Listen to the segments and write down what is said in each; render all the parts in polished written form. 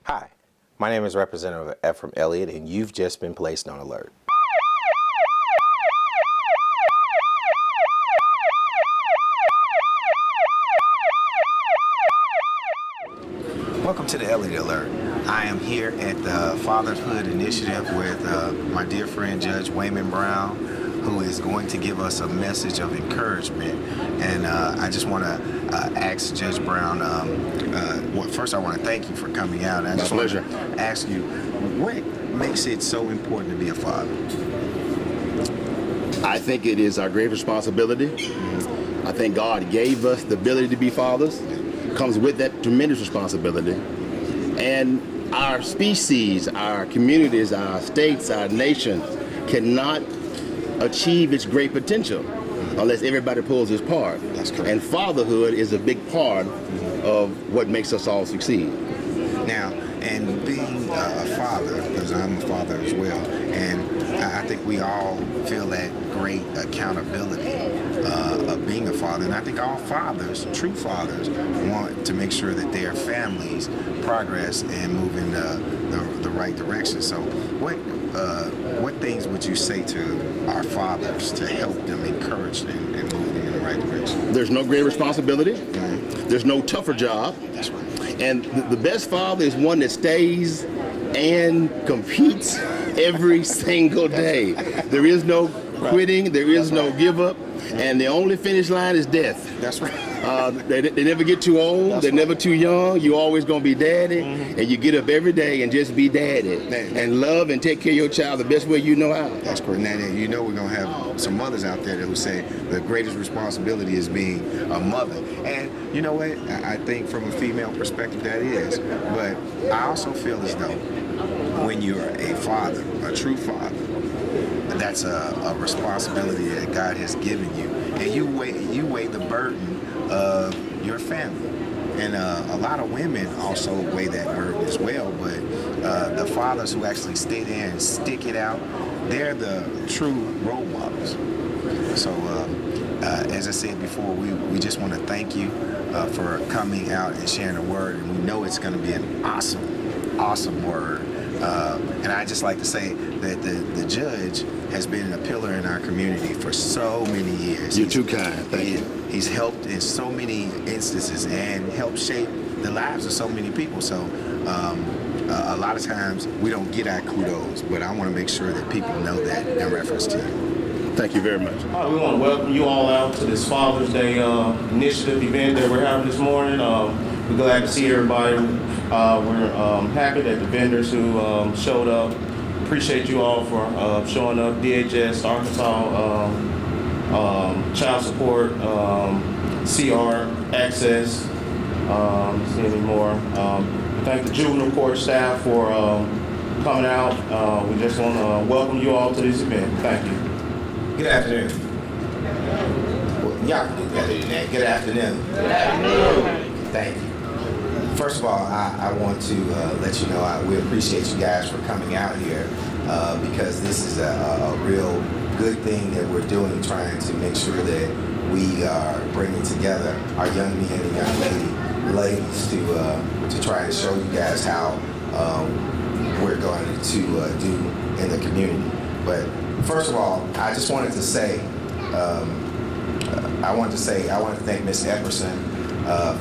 Hi, my name is Representative F from Elliott, and you've just been placed on alert. Welcome to the Elliott Alert. I am here at the Fatherhood Initiative with my dear friend Judge Wayman Brown, who is going to give us a message of encouragement. And I just want to ask Judge Brown, well, first I want to thank you for coming out. I just want to ask you, what makes it so important to be a father? I think it is our great responsibility. I think God gave us the ability to be fathers. Comes with that tremendous responsibility. And our species, our communities, our states, our nations cannot achieve its great potential unless everybody pulls his part. That's correct. And fatherhood is a big part of what makes us all succeed. Now, and being a father, because I'm a father as well, and I think we all feel that great accountability of being a father, and I think all fathers, true fathers, want to make sure that their families progress and move in the right direction. So what things would you say to our fathers to help them, encourage them, and move them in the right direction? There's no great responsibility. There's no tougher job. That's right. And the best father is one that stays and competes every single day. There is no quitting, there is no give up, and the only finish line is death. That's right. They never get too old, they're never too young. You're always going to be daddy, and you get up every day and just be daddy and love and take care of your child the best way you know how. That's correct. Now, you know we're going to have some mothers out there that will say the greatest responsibility is being a mother. And you know what? I think from a female perspective that is. But I also feel as though when you're a father, a true father, that's a responsibility that God has given you. And you weigh the burden of your family. And a lot of women also weigh that burden as well, but the fathers who actually stay there and stick it out, they're the true role models. So as I said before, we just want to thank you for coming out and sharing the word, and we know it's going to be an awesome word. And I just like to say that the judge has been a pillar in our community for so many years. You're too kind. Thank you. He's helped in so many instances and helped shape the lives of so many people. So a lot of times we don't get our kudos, but I want to make sure that people know that in reference to you. Thank you very much. All right, we want to welcome you all out to this Father's Day initiative event that we're having this morning. We're glad to see everybody. We're happy that the vendors who showed up. Appreciate you all for showing up. DHS, Arkansas, Child Support, CR, Access, see any more. Thank the juvenile court staff for coming out. We just want to welcome you all to this event. Thank you. Good afternoon. Well, y'all can do better than that. Good afternoon. Good afternoon. Thank you. First of all, I want to let you know we appreciate you guys for coming out here because this is a real good thing that we're doing, trying to make sure that we are bringing together our young men and young ladies to try to show you guys how we're going to do in the community. But first of all, I just wanted to say, I want to thank Ms. Epperson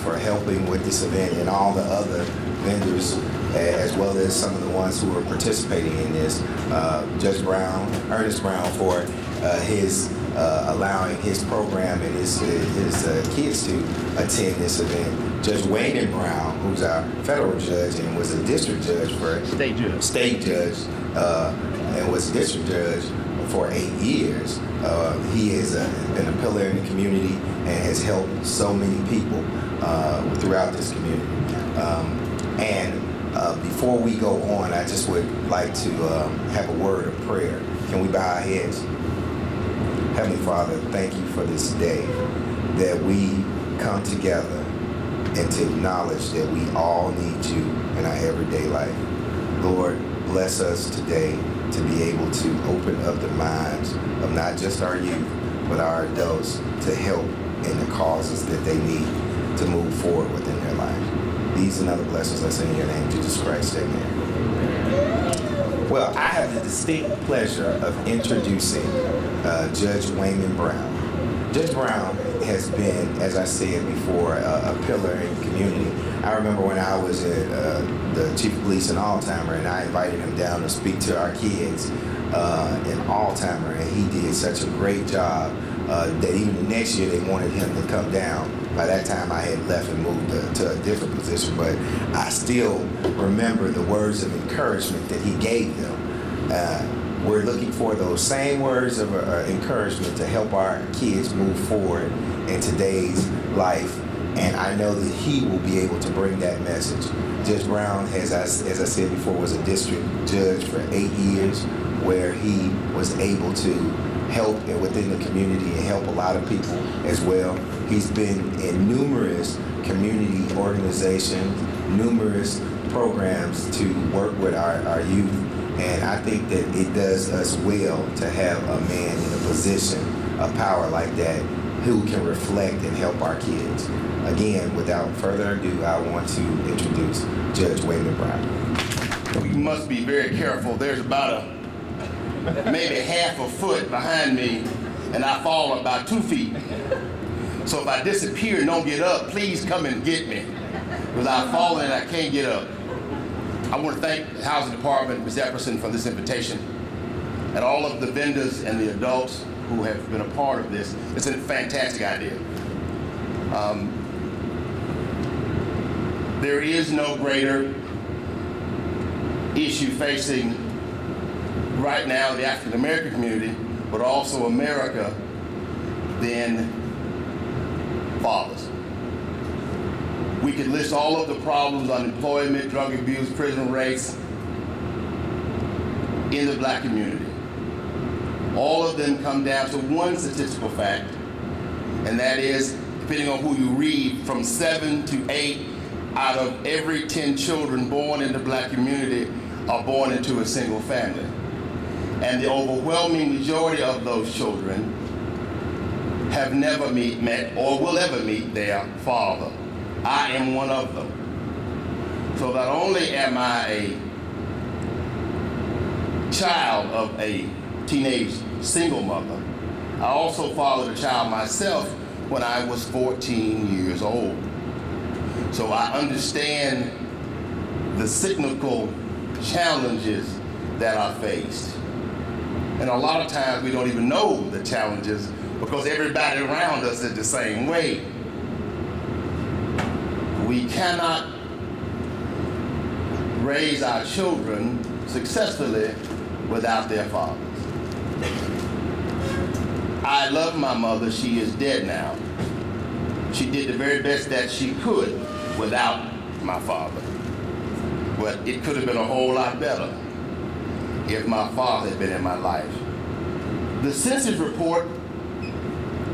for helping with this event and all the other vendors, as well as some of the ones who are participating in this. Judge Brown, Ernest Brown, for his allowing his program and his kids to attend this event. Judge Wayman Brown, who's our federal judge and was a district judge for state judge, and was a district judge for 8 years. He has been a pillar in the community and has helped so many people throughout this community. Before we go on, I just would like to have a word of prayer. Can we bow our heads? Heavenly Father, thank you for this day that we come together and to acknowledge that we all need you in our everyday life. Lord, bless us today to be able to open up the minds of not just our youth, but our adults to help in the causes that they need to move forward within their life. These and other blessings I say in your name, Jesus Christ, amen. Well, I have the distinct pleasure of introducing Judge Wayman Brown. Judge Brown has been, as I said before, a pillar in the community. I remember when I was the chief of police in Alzheimer, and I invited him down to speak to our kids in Alzheimer, and he did such a great job that even the next year they wanted him to come down. By that time I had left and moved to a different position, but I still remember the words of encouragement that he gave them. We're looking for those same words of encouragement to help our kids move forward in today's life, and I know that he will be able to bring that message. Judge Brown, as I said before, was a district judge for 8 years, where he was able to help within the community and help a lot of people as well. He's been in numerous community organizations, numerous programs to work with our youth, and I think that it does us well to have a man in a position of power like that who can reflect and help our kids. Again, without further ado, I want to introduce Judge Wayman Brown. We must be very careful. There's about maybe half a foot behind me, and I fall about 2 feet. So if I disappear and don't get up, please come and get me, because I've fallen and I can't get up. I want to thank the Housing Department, Ms. Epperson, for this invitation, and all of the vendors and the adults who have been a part of this. It's a fantastic idea. There is no greater issue facing right now the African American community, but also America, than fathers. We could list all of the problems: unemployment, drug abuse, prison rates in the black community. All of them come down to one statistical fact, and that is, depending on who you read, from 7 to 8 out of every 10 children born in the black community are born into a single family. And the overwhelming majority of those children have never met or will ever meet their father. I am one of them. So not only am I a child of a teenage single mother, I also fathered a child myself when I was 14 years old. So I understand the cyclical challenges that are faced. And a lot of times we don't even know the challenges because everybody around us is the same way. We cannot raise our children successfully without their fathers. I love my mother. She is dead now. She did the very best that she could without my father. But it could have been a whole lot better if my father had been in my life. The census report,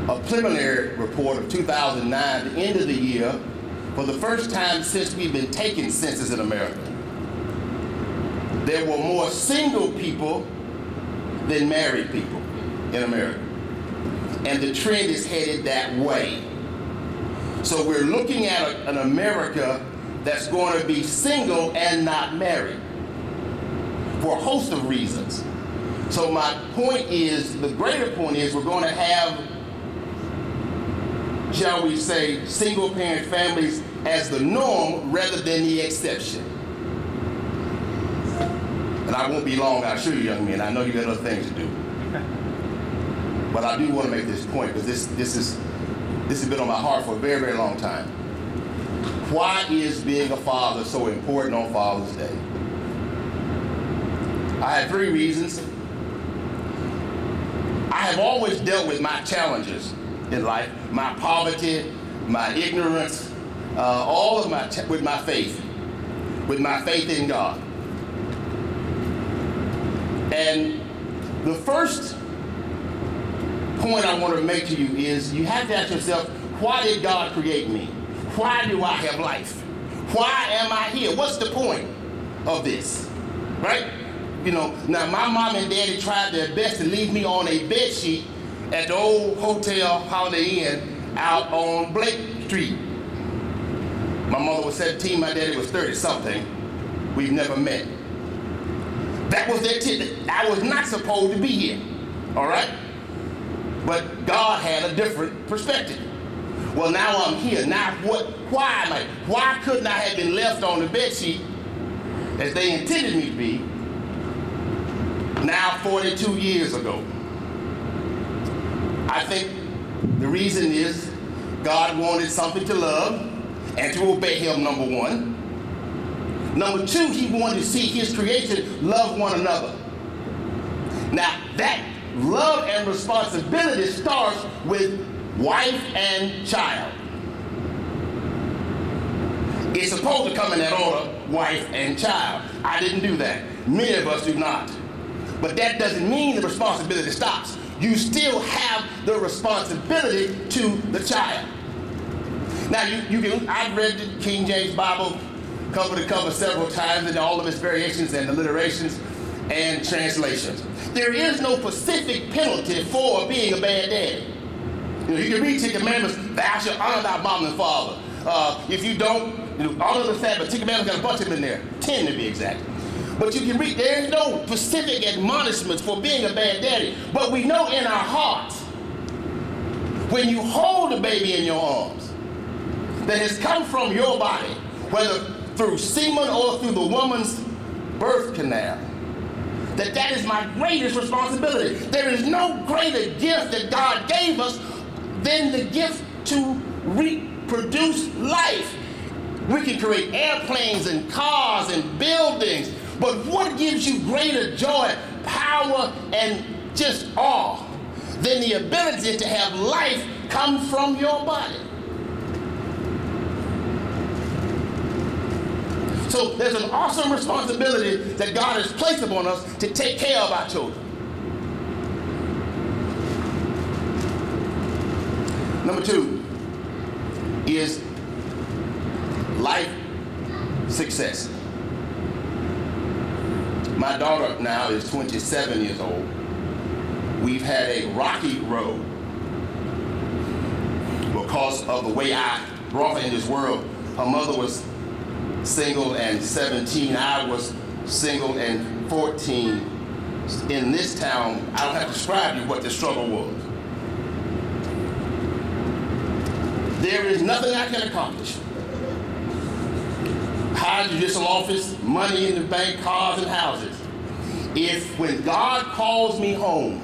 a preliminary report of 2009, the end of the year, for the first time since we've been taking census in America, there were more single people than married people in America. And the trend is headed that way. So we're looking at an America that's going to be single and not married for a host of reasons. So my point is, the greater point is, we're going to have, shall we say, single parent families as the norm rather than the exception. And I won't be long, I assure you, young men. I know you got other things to do. But I do want to make this point, because this has been on my heart for a very, very long time. Why is being a father so important on Father's Day? I have 3 reasons. I have always dealt with my challenges in life, my poverty, my ignorance, all of with my faith in God. And the first point I want to make to you is, you have to ask yourself, why did God create me? Why do I have life? Why am I here? What's the point of this, right? You know, now my mom and daddy tried their best to leave me on a bed sheet at the old hotel Holiday Inn out on Blake Street. My mother was 17, my daddy was 30-something. We've never met. That was their tip. I was not supposed to be here, all right? But God had a different perspective. Well, now I'm here. Now why am I? Why couldn't I have been left on the bedsheet as they intended me to be now 42 years ago? I think the reason is God wanted something to love and to obey him, number one. Number two, he wanted to see his creation love one another. Now, that love and responsibility starts with wife and child. It's supposed to come in that order, wife and child. I didn't do that. Many of us do not. But that doesn't mean the responsibility stops. You still have the responsibility to the child. Now, I've read the King James Bible cover to cover several times in all of its variations and alliterations and translations. There is no specific penalty for being a bad daddy. You can read 10 Commandments, thou shalt honor thy mom and father. If you don't, honor the Sabbath. 10 Commandments got a bunch of them in there, 10 to be exact. But you can read, there is no specific admonishments for being a bad daddy. But we know in our hearts, when you hold a baby in your arms that has come from your body, whether through semen or through the woman's birth canal, that is my greatest responsibility. There is no greater gift that God gave us than the gift to reproduce life. We can create airplanes and cars and buildings, but what gives you greater joy, power, and just awe than the ability to have life come from your body? So there's an awesome responsibility that God has placed upon us to take care of our children. Number two is life success. My daughter now is 27 years old. We've had a rocky road because of the way I brought her in this world. Her mother was single and 17. I was single and 14. In this town, I don't have to describe to you what the struggle was. There is nothing I can accomplish. High judicial office, money in the bank, cars and houses. If when God calls me home,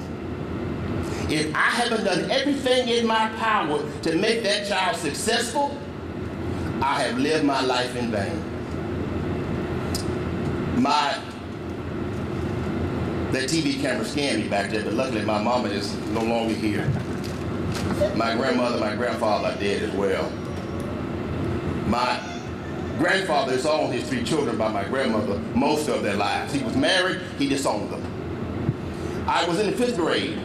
if I haven't done everything in my power to make that child successful, I have lived my life in vain. That TV camera scanned me back there, but luckily my mama is no longer here. My grandmother, my grandfather are dead as well. My grandfather disowned his 3 children by my grandmother most of their lives. He was married, he disowned them. I was in the 5th grade.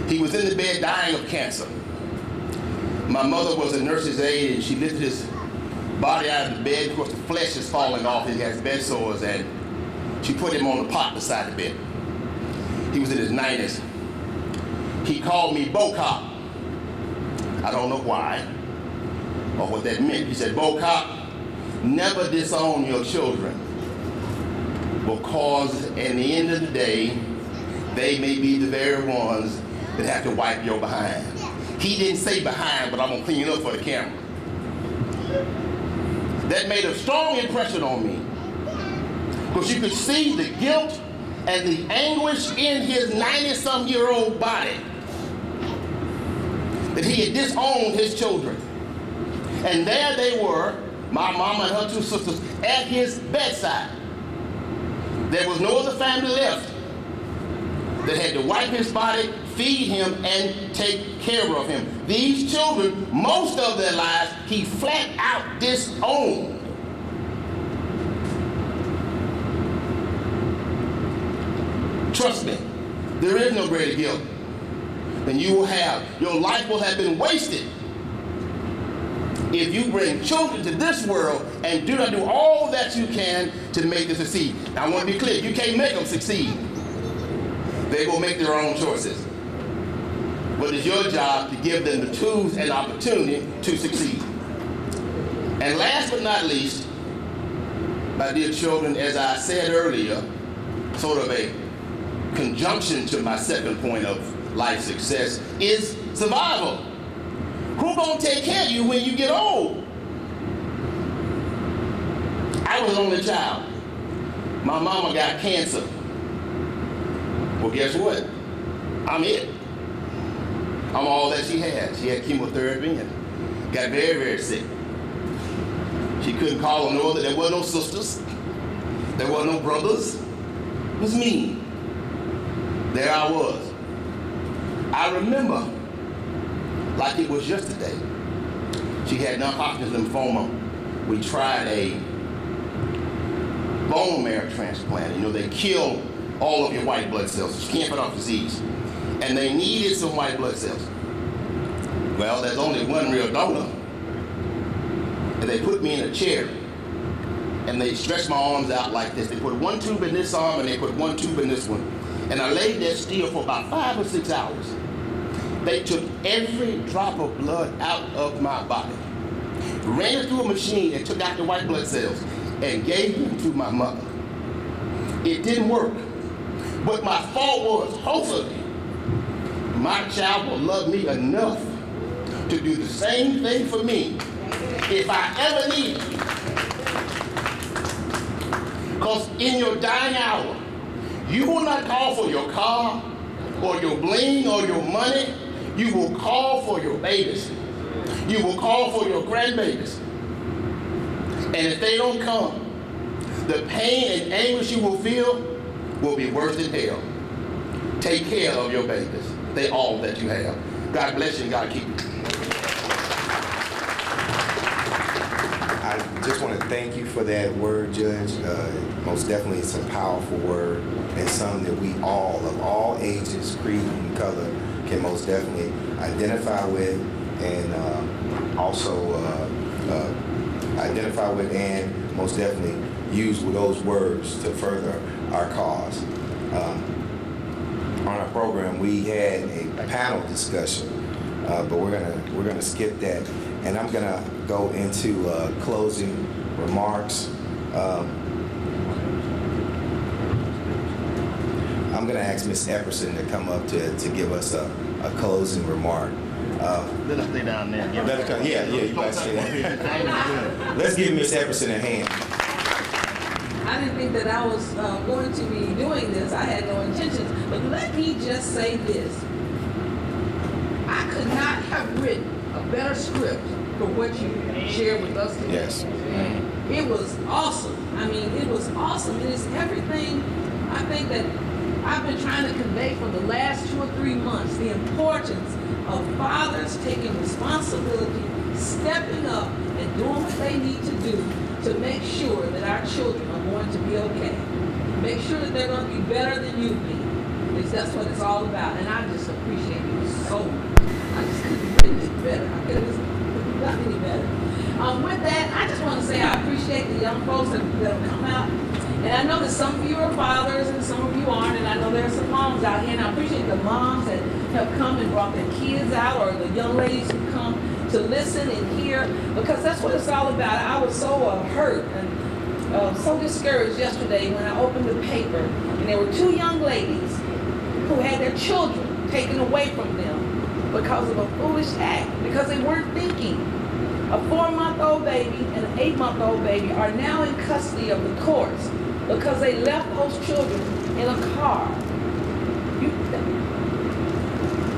He was in the bed dying of cancer. My mother was a nurse's aide and she lifted his body out of the bed. Of course, the flesh is falling off. He has bed sores, and she put him on the pot beside the bed. He was in his 90s. He called me Bo Cop. I don't know why or what that meant. He said, Bo Cop, never disown your children, because in the end of the day, they may be the very ones that have to wipe your behind. He didn't say behind, but I'm gonna clean it up for the camera. That made a strong impression on me, because you could see the guilt and the anguish in his 90-some-year-old body that he had disowned his children. And there they were, my mama and her 2 sisters, at his bedside. There was no other family left that had to wipe his body, feed him, and take care of him. These children, most of their lives, he flat out disowned. Trust me, there is no greater guilt than you will have. Your life will have been wasted if you bring children to this world and do not do all that you can to make them succeed. Now, I want to be clear, you can't make them succeed. They will make their own choices. But it's your job to give them the tools and opportunity to succeed. And last but not least, my dear children, as I said earlier, sort of a conjunction to my second point of life success is survival. Who's gonna take care of you when you get old? I was an only child. My mama got cancer. Well, guess what? I'm it. I'm all that she had. She had chemotherapy and got very, very sick. She couldn't call on no other. There were no sisters. There were no brothers. It was me. There I was. I remember like it was yesterday. She had non-Hodgkin's lymphoma. We tried a bone marrow transplant. You know, they kill all of your white blood cells. You can't put off disease. And they needed some white blood cells. Well, there's only one real donor. And they put me in a chair. And they stretched my arms out like this. They put one tube in this arm and they put one tube in this one. And I laid there still for about 5 or 6 hours. They took every drop of blood out of my body, ran it through a machine and took out the white blood cells and gave them to my mother. It didn't work. But my thought was, hopefully, my child will love me enough to do the same thing for me if I ever need it. Because in your dying hour, you will not call for your car or your bling or your money. You will call for your babies. You will call for your grandbabies. And if they don't come, the pain and anguish you will feel will be worse than hell. Take care of your babies. They all that you have. God bless you and God keep you. I just want to thank you for that word, Judge. Most definitely it's a powerful word and something that we all, of all ages, creed, and color, can most definitely identify with and also identify with and most definitely use those words to further our cause. On our program, we had a panel discussion, but we're gonna skip that, and I'm gonna go into closing remarks. I'm gonna ask Ms. Epperson to come up to give us a closing remark. Let us stay down there. Yeah, you guys stay there. Let's give Ms. Epperson a hand. I didn't think that I was going to be doing this. I had no intentions. But let me just say this. I could not have written a better script for what you shared with us today. Yes. It was awesome. I mean, it was awesome. It is everything I think that I've been trying to convey for the last 2 or 3 months, the importance of fathers taking responsibility, stepping up, and doing what they need to do to make sure that our children are going to be okay. Make sure that they're going to be better than you've been. Because that's what it's all about. And I just appreciate you so much. I just couldn't have written it better. I could have done any better. With that, I just want to say I appreciate the young folks that have come out. And I know that some of you are fathers and some of you aren't, and I know there are some moms out here, and I appreciate the moms that have come and brought their kids out, or the young ladies who come to listen and hear, because that's what it's all about. I was so hurt and so discouraged yesterday when I opened the paper, and there were 2 young ladies who had their children taken away from them because of a foolish act, because they weren't thinking. A 4-month-old baby and an 8-month-old baby are now in custody of the courts because they left those children in a car.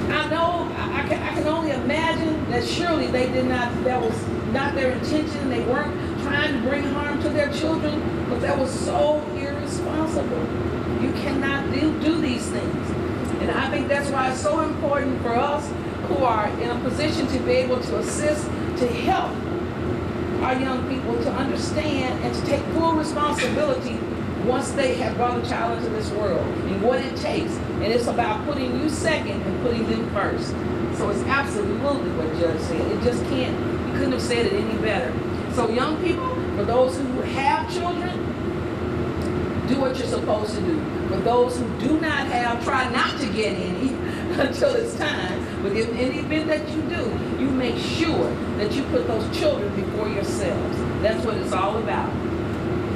I know, I can only imagine that surely they did not, that was not their intention. They weren't trying to bring harm to their children, but that was so irresponsible. You cannot do these things. And I think that's why it's so important for us who are in a position to be able to assist, to help our young people to understand and to take full responsibility once they have brought a child into this world and what it takes. And it's about putting you second and putting them first. So it's absolutely what Judge said. It just can't, you couldn't have said it any better. So young people, for those who have children, do what you're supposed to do. For those who do not have, try not to get any until it's time. But if in the event that you do, you make sure that you put those children before yourselves. That's what it's all about.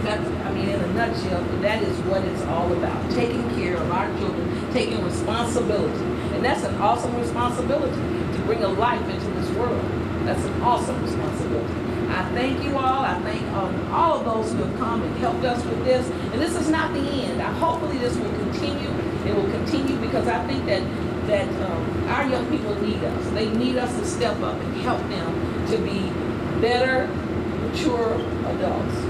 I mean, in a nutshell, that is what it's all about. Taking care of our children, taking responsibility. And that's an awesome responsibility, to bring a life into this world. That's an awesome responsibility. I thank you all. I thank all of those who have come and helped us with this. And this is not the end. Hopefully this will continue. It will continue, because I think that our young people need us. They need us to step up and help them to be better, mature adults.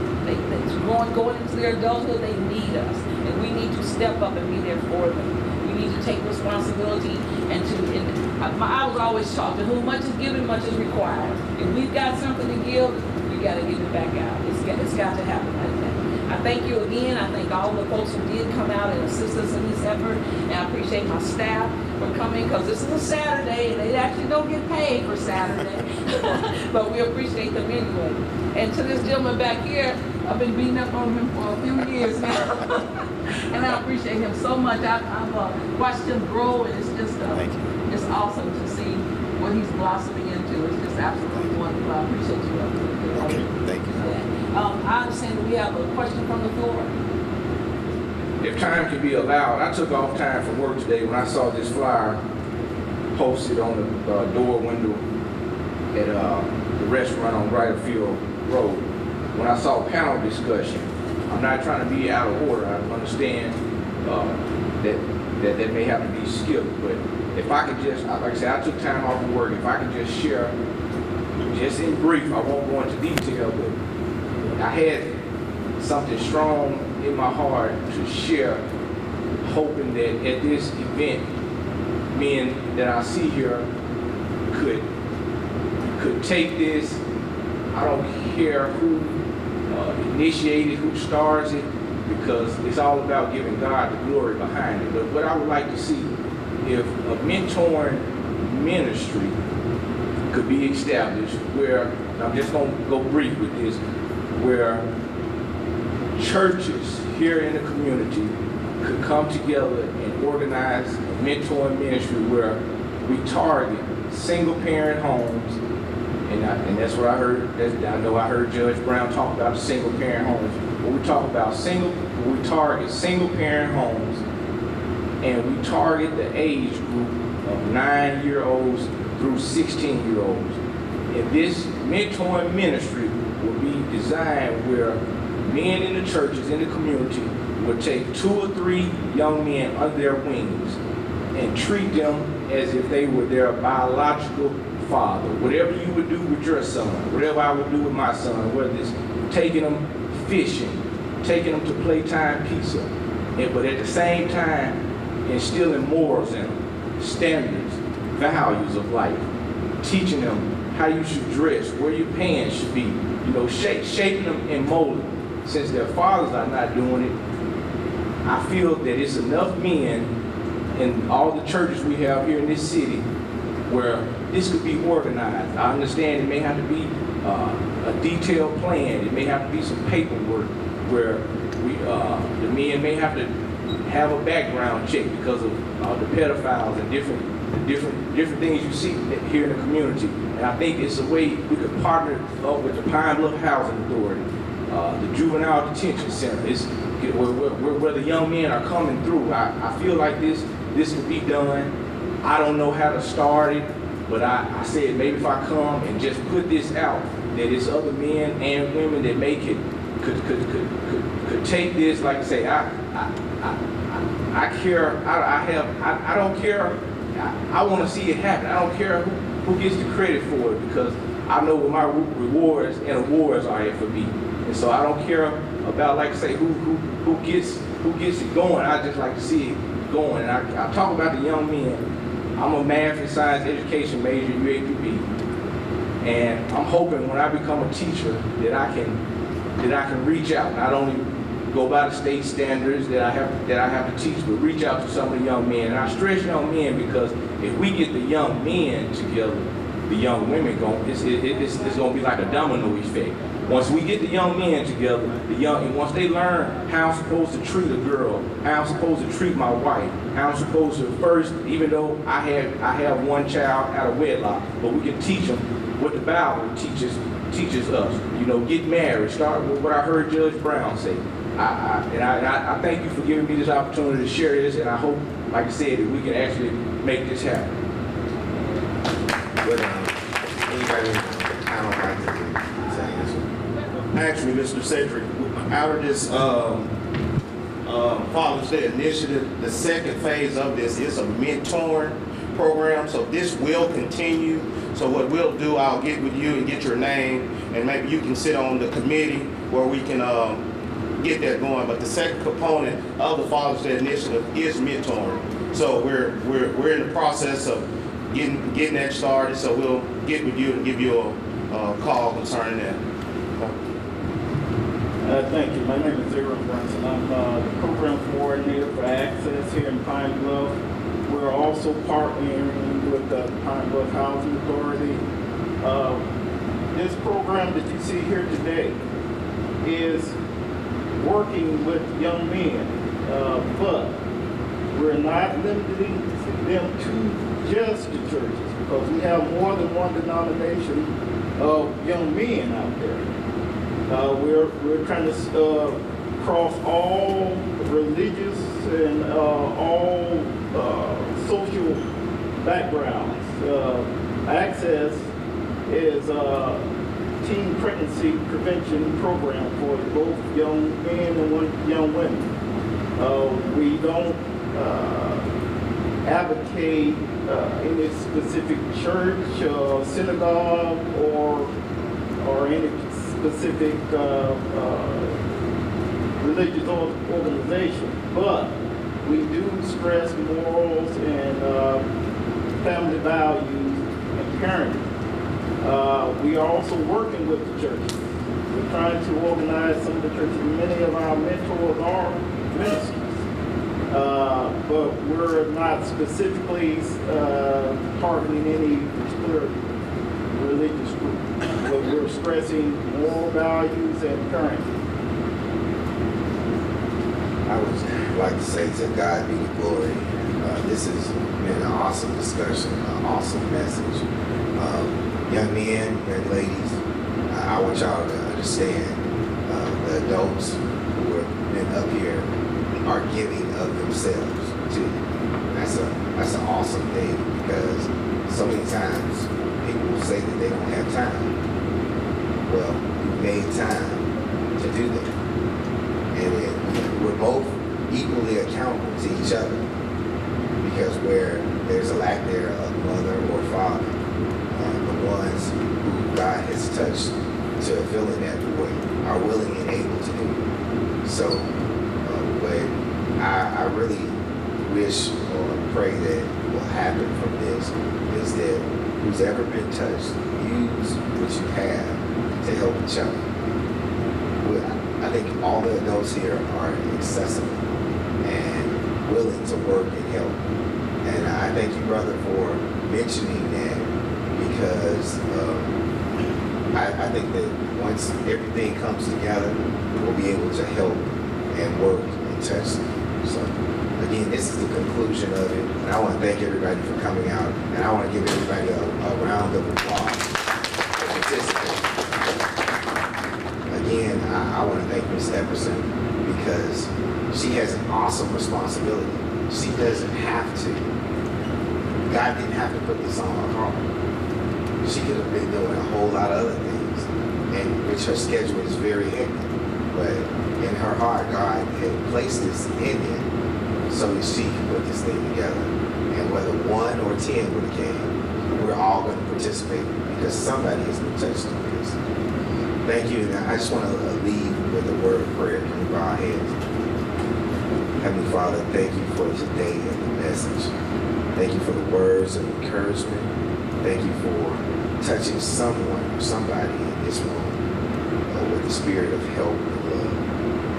Going into their adulthood, they need us. And we need to step up and be there for them. We need to take responsibility I was always taught, to whom much is given, much is required. If we've got something to give, we got to give it back out. It's got to happen like that. I thank you again. I thank all the folks who did come out and assist us in this effort. And I appreciate my staff for coming, because this is a Saturday and they actually don't get paid for Saturday. But we appreciate them anyway. And to this gentleman back here, I've been beating up on him for a few years now. And I appreciate him so much. I've watched him grow, and it's just it's awesome to see what he's blossoming into. It's just absolutely wonderful. I appreciate you. Okay, thank you. I understand that we have a question from the floor. If time can be allowed, I took off time from work today when I saw this flyer posted on the door window at the restaurant on Brighterfield Road. When I saw panel discussion, I'm not trying to be out of order. I understand that may have to be skipped, but if I could just, like I said, I took time off of work. If I could just share, just in brief, I won't go into detail, but I had something strong in my heart to share, hoping that at this event, men that I see here could take this. I don't care who initiated, who starts it, because it's all about giving God the glory behind it. But what I would like to see, if a mentoring ministry could be established where, I'm just going to go brief with this, where churches here in the community could come together and organize a mentoring ministry where we target single-parent homes, and that's what I heard. I know I heard Judge Brown talk about the single-parent homes. But we talk about we target single-parent homes, and we target the age group of 9-year-olds through 16-year-olds. And this mentoring ministry will be designed where men in the churches, in the community, would take 2 or 3 young men under their wings and treat them as if they were their biological father. Whatever you would do with your son, whatever I would do with my son, whether it's taking them fishing, taking them to playtime pizza, but at the same time instilling morals in them, standards, values of life, teaching them how you should dress, where your pants should be, shaping them and molding them. Since their fathers are not doing it, I feel that it's enough men in all the churches we have here in this city where this could be organized. I understand it may have to be a detailed plan. It may have to be some paperwork where the men may have to have a background check because of the pedophiles and different things you see here in the community. And I think it's a way we could partner up with the Pine Bluff Housing Authority, the Juvenile Detention Center. It's where the young men are coming through. I feel like this could be done. I don't know how to start it, but I said maybe if I come and just put this out, that it's other men and women that make it could take this. Like I say, I care. I don't care. I want to see it happen. I don't care who gets the credit for it, because I know what my rewards and awards are for me. And so I don't care about, like I say, who gets it going. I just like to see it going. And I talk about the young men. I'm a math and science education major at UAPB, and I'm hoping when I become a teacher that I can reach out, not only go by the state standards that I have to teach, but reach out to some of the young men. And I stress young men because if we get the young men together, the young women it's going to be like a domino effect. Once we get the young men together, and once they learn how I'm supposed to treat a girl, how I'm supposed to treat my wife, how I'm supposed to first, even though I have one child out of wedlock, but we can teach them what the Bible teaches us. You know, get married. Start with what I heard Judge Brown say. I thank you for giving me this opportunity to share this, and I hope, like I said, that we can actually make this happen. But anybody I don't like to say this. Actually, Mr. Cedric, out of this Father's Day initiative, the second phase of this is a mentoring program. So this will continue. So what we'll do, I'll get with you and get your name, and maybe you can sit on the committee where we can get that going. But the second component of the Father's Day initiative is mentoring. So we're in the process of getting that started. So we'll get with you and give you a call concerning that. Thank you. My name is Aaron Brunson. I'm the program coordinator for Access here in Pine Bluff. We're also partnering with the Pine Bluff Housing Authority. This program that you see here today is working with young men, but we're not limiting them to just the churches, because we have more than one denomination of young men out there. We're trying to cross all religious and all social backgrounds. Access is a teen pregnancy prevention program for both young men and young women. We don't advocate any specific church, synagogue, or any specific religious organization, but we do stress morals and family values and parenting. We are also working with the churches. We're trying to organize some of the churches. Many of our mentors are ministers, but we're not specifically targeting any particular religious group. But we're stressing moral values and parenting. I would like to say to God be the glory. This has been an awesome discussion, an awesome message. Young men, young ladies, I want y'all to understand the adults who have been up here are giving of themselves to you. That's an awesome thing, because so many times people will say that they don't have time. Well, we made time to do that. And we're both equally accountable to each other, because where there's a lack there of mother or father, the ones who God has touched to fill in that void are willing and able to do it. So what I really wish or pray that will happen from this is that who's ever been touched, use what you have to help each other. I think all the adults here are accessible and willing to work and help. And I thank you, brother, for mentioning that, because I think that once everything comes together, we'll be able to help and work and touch them. So again, this is the conclusion of it. And I want to thank everybody for coming out. And I want to give everybody a round of applause for participating. Again, I want to thank Ms. Epperson, because she has an awesome responsibility. She doesn't have to. God didn't have to put this on her heart. She could have been doing a whole lot of other things, and which her schedule is very hectic. But in her heart, God had placed this in it so that she could put this thing together. And whether 1 or 10 would have came, we're all going to participate, because somebody has been touched on this. Thank you, and I just want to leave with a word of prayer. Can we bow our heads? Heavenly Father, thank you for today and the message. Thank you for the words of encouragement. Thank you for touching someone or somebody in this room with the spirit of help and love.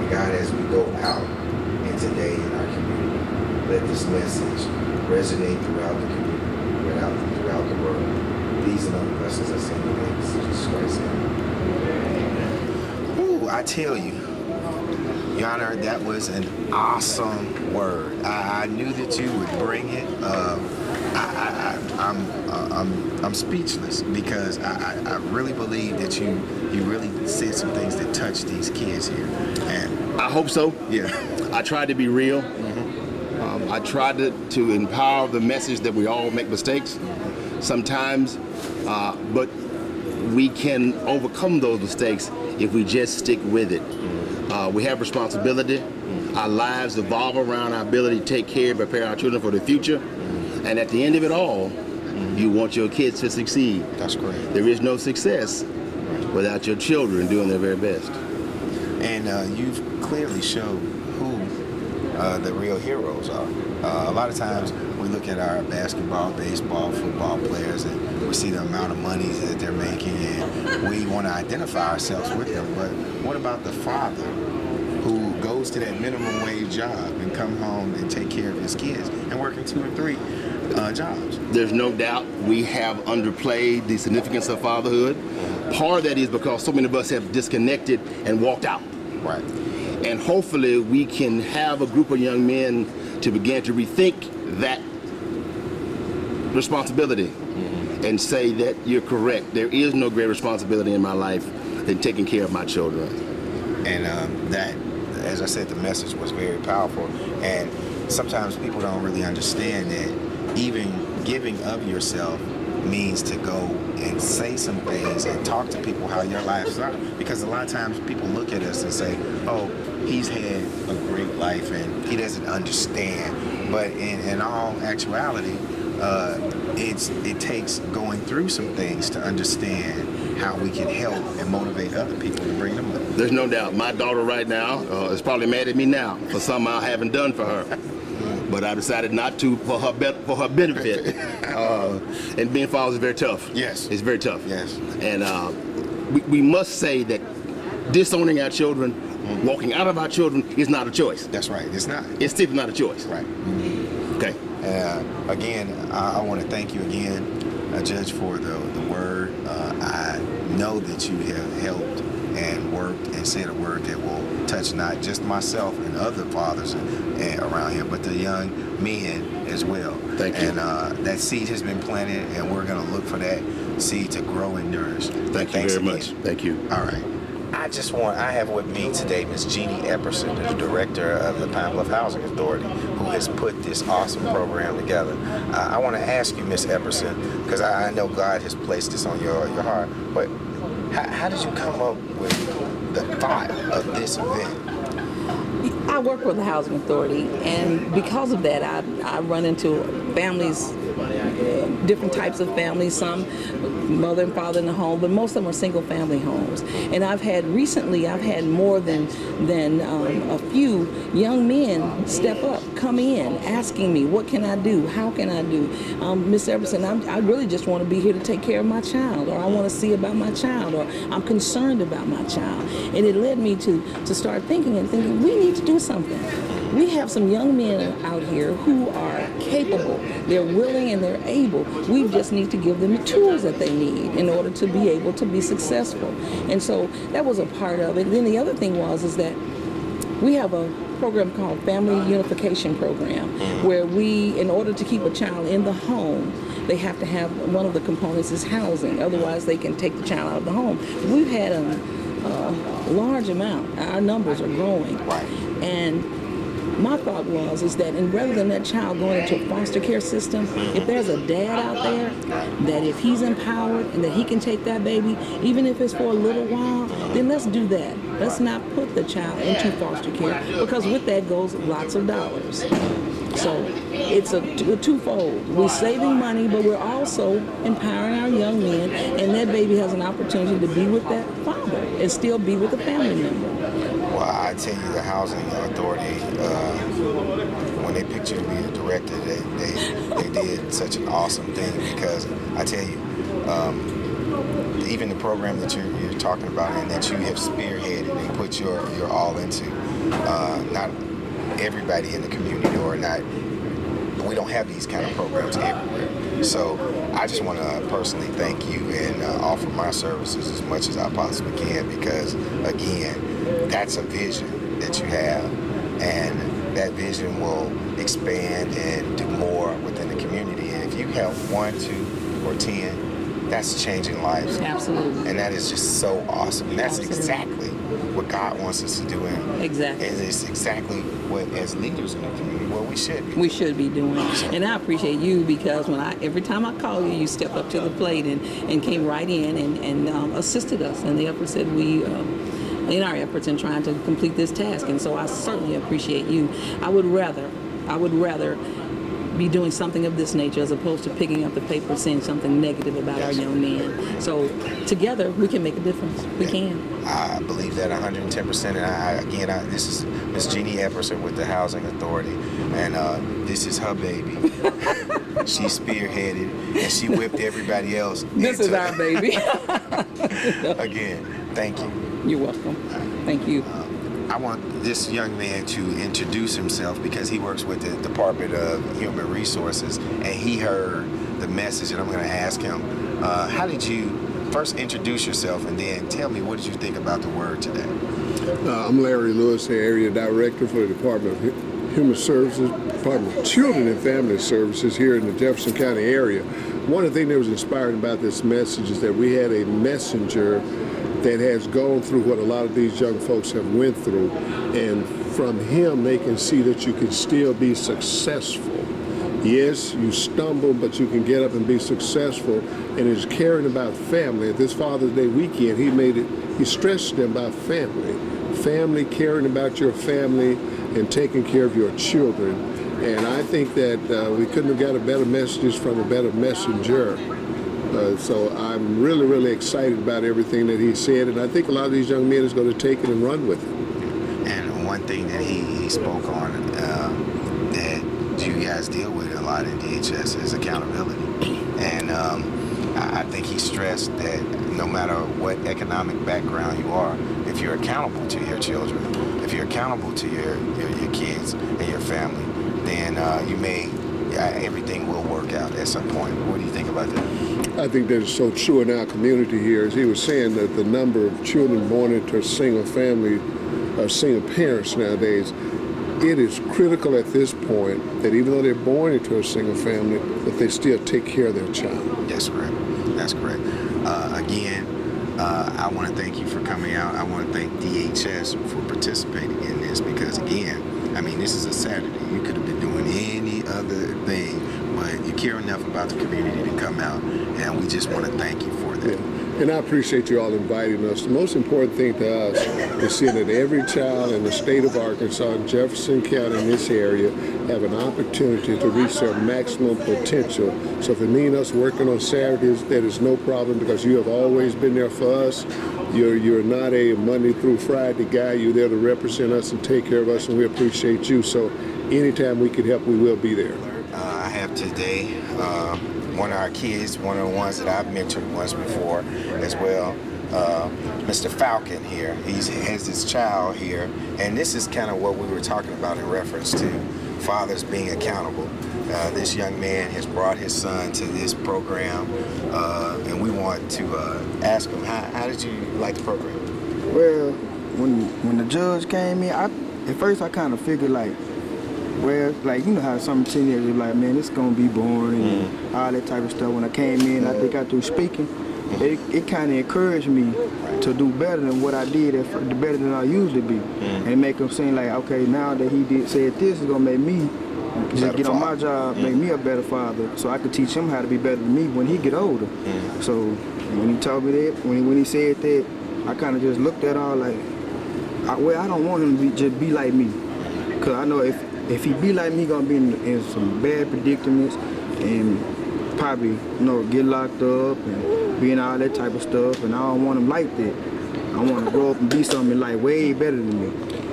And God, as we go out and today in our community, let this message resonate throughout the community, throughout the world. These and other blessings I say in the name of Jesus Christ. Amen. I tell you, Your Honor, that was an awesome word. I knew that you would bring it. I'm speechless because I really believe that you really said some things that touched these kids here. And I hope so. yeah, I tried to be real. I tried to empower the message that we all make mistakes sometimes, but we can overcome those mistakes if we just stick with it. We have responsibility. Our lives evolve around our ability to take care and prepare our children for the future. And at the end of it all, you want your kids to succeed. that's great. There is no success without your children doing their very best. And you've clearly showed who the real heroes are. A lot of times we look at our basketball, baseball, football players and we see the amount of money that they're making and we want to identify ourselves with them. But what about the father who goes to that minimum wage job and come home and take care of his kids and working 2 or 3 jobs? There's no doubt we have underplayed the significance of fatherhood. Part of that is because so many of us have disconnected and walked out. Right. And hopefully we can have a group of young men to begin to rethink that responsibility and say that you're correct. There is no great responsibility in my life than taking care of my children. And that, as I said, the message was very powerful. And sometimes people don't really understand that even giving of yourself means to go and say some things and talk to people how your lives are. Because a lot of times people look at us and say, oh, he's had a great life and he doesn't understand. But in all actuality, it takes going through some things to understand how we can help and motivate other people to bring them up. There's no doubt. My daughter right now is probably mad at me now for something I haven't done for her. But I decided not to for her benefit. And being father is very tough. Yes. It's very tough. Yes. And we must say that disowning our children, walking out of our children is not a choice. That's right. It's not. It's still not a choice. Right. Okay. Again, I want to thank you again, Judge, for the word. I know that you have helped and worked and said a word that will touch not just myself and other fathers around here, but the young men as well. Thank you. And that seed has been planted, and we're going to look for that seed to grow and nourish. Thank you very much. Thank you. All right. I have with me today Ms. Jeannie Epperson, the director of the Pine Bluff Housing Authority, who has put this awesome program together. I want to ask you, Ms. Epperson, because I know God has placed this on your heart, but how did you come up with the thought of this event? I work for the Housing Authority, and because of that, I run into families, different types of families, some mother and father in the home, but most of them are single family homes. And recently I've had more than a few young men step up, come in, asking me, what can I do? How can I do? Miss Everson, I really just want to be here to take care of my child, or I want to see about my child, or I'm concerned about my child. And it led me to start thinking we need to do something. We have some young men out here who are capable, they're willing and they're able. We just need to give them the tools that they need in order to be able to be successful. And so that was a part of it. Then the other thing is that we have a program called Family Unification Program, where in order to keep a child in the home, they have to have one of the components is housing. Otherwise, they can take the child out of the home. We've had a large amount. Our numbers are growing. Right. And my thought is that rather than that child going into a foster care system, if there's a dad out there that if he's empowered and that he can take that baby, even if it's for a little while, then let's do that. Let's not put the child into foster care, because with that goes lots of dollars. So it's a twofold. We're saving money, but we're also empowering our young men, and that baby has an opportunity to be with that father and still be with a family member. Well, I tell you, the Housing Authority, when they picked you to be the director, they did such an awesome thing, because I tell you, even the program that you're talking about and that you have spearheaded and put your all into, not everybody in the community, or not, we don't have these kind of programs everywhere. So I just want to personally thank you and offer my services as much as I possibly can, because again, that's a vision that you have, and that vision will expand and do more within the community. And if you help 1, 2, or 10, that's changing lives. Absolutely. And that is just so awesome. And that's exactly what God wants us to do. Exactly. And it's exactly what, as leaders in the community, what we should be. We should be doing. And I appreciate you, because every time I call you, you step up to the plate and came right in and assisted us in the efforts that in our efforts in trying to complete this task. And so I certainly appreciate you. I would rather be doing something of this nature as opposed to picking up the paper and saying something negative about our young men. So together we can make a difference. We can. I believe that 110%. And this is Ms. Jeannie Epperson with the Housing Authority, and this is her baby. She spearheaded and she whipped everybody else. This is our baby. Again, thank you. You're welcome. Thank you. I want this young man to introduce himself, because he works with the Department of Human Resources, and he heard the message, and I'm going to ask him, how did you first introduce yourself, and then tell me, what did you think about the word today? I'm Larry Lewis, the Area Director for the Department of Human Services, Department of Children and Family Services here in the Jefferson County area. One of the things that was inspiring about this message is that we had a messenger that has gone through what a lot of these young folks have went through, and from him they can see that you can still be successful. Yes, you stumble, but you can get up and be successful. And is caring about family. At this Father's Day weekend, he stressed them about family, caring about your family and taking care of your children. And I think that we couldn't have got a better message from a better messenger. So I'm really, really excited about everything that he said, and I think a lot of these young men is going to take it and run with it. And one thing that he spoke on that you guys deal with a lot in DHS is accountability. And I think he stressed that no matter what economic background you are, if you're accountable to your children, if you're accountable to your kids and your family, then everything will work out at some point. What do you think about that? I think that is so true in our community here. As he was saying, that the number of children born into a single family or single parents nowadays, it is critical at this point that even though they're born into a single family, that they still take care of their child. That's correct. That's correct. Again, I want to thank you for coming out. I want to thank DHS for participating in this, because again, I mean, this is a Saturday. You could have been doing any other thing, but you care enough about the community to come out, and we just want to thank you for that. Yeah. And I appreciate you all inviting us. The most important thing to us is seeing that every child in the state of Arkansas, Jefferson County, in this area, have an opportunity to reach their maximum potential. So if it means us working on Saturdays, that is no problem, because you have always been there for us. You're not a Monday through Friday guy. You're there to represent us and take care of us, and we appreciate you. So anytime we can help, we will be there. I have today one of our kids, one of the ones that I've mentored once before as well, Mr. Falcon here. He has his child here, and this is kind of what we were talking about in reference to fathers being accountable. This young man has brought his son to this program, and we want to ask him, how did you like the program? Well, when the judge came in, at first I kind of figured like, well, like, you know how some teenagers like, man, it's gonna be boring and all that type of stuff. When I came in, I think I through speaking, it kind of encouraged me to do better than what I did, better than I usually be, and make him seem like, okay, now that he said this is gonna make me just get on my job, make me a better father, so I could teach him how to be better than me when he get older. So when he told me that, when he said that, I kind of just looked at all like, well, I don't want him to just be like me, cause I know if he be like me, he gonna be in some bad predicaments and probably, you know, get locked up and be in all that type of stuff. And I don't want him like that. I want to grow up and be something like way better than me.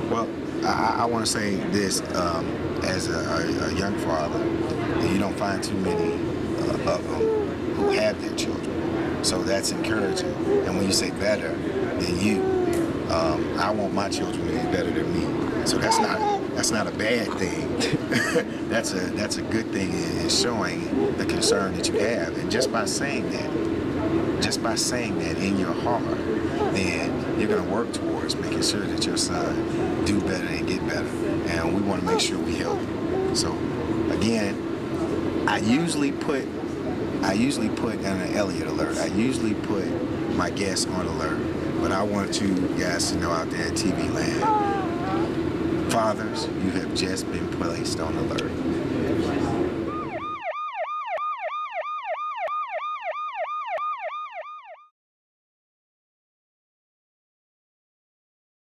Well, I want to say this, as a young father, you don't find too many of them who have their children. So that's encouraging. And when you say better than you, I want my children to be better than me. So that's not that's not a bad thing. that's a good thing in showing the concern that you have. And just by saying that in your heart, then you're going to work towards making sure that your son do better and get better. And we want to make sure we help you. So again, I usually put in an Elliott alert. I usually put my guests on alert. But I want you guys to know out there in TV land, fathers, you have just been placed on alert.